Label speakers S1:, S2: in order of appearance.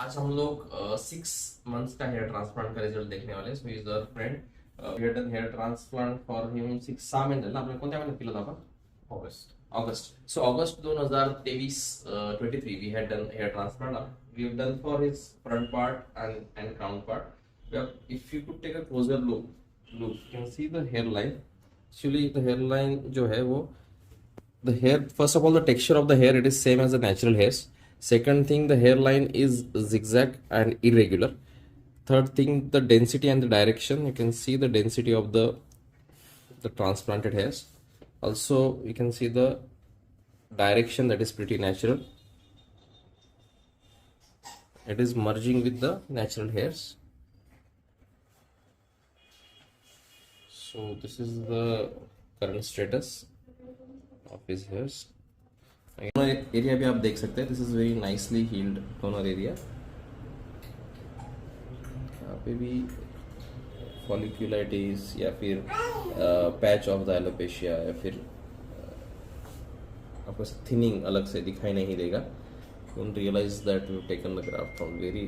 S1: आज हम लोग 6 मंथ्स का हेयर ट्रांसप्लांट का रिझल्ट देखने वाले. So is our friend. We had done hair transplant for him 6 महिने झाले. आपण कोणत्या महिन्यात केलं होतं आपण? August. So August 2023 23 we had done hair transplant. We have done for his front part and crown part. If you could take a closer look, you can see the hairline. Actually, the hairline जो है वो the hair, first of all, the texture of the hair, it is same as the natural hairs. Second thing, the hairline is zigzag and irregular. Third thing, the density and the direction, you can see the density of the transplanted hairs. Also you can see the direction, that is pretty natural. It is merging with the natural hairs. So this is the current status of his hairs. Donor area भी आप देख सकते हैं. This is very nicely healed donor area. यहाँ पे भी फॉलिक्यूलाइटिस या फिर पैच ऑफ द एलोपेशिया या फिर आपको थिनिंग अलग से दिखाई नहीं देगा. Don't realise that we taken the graft from very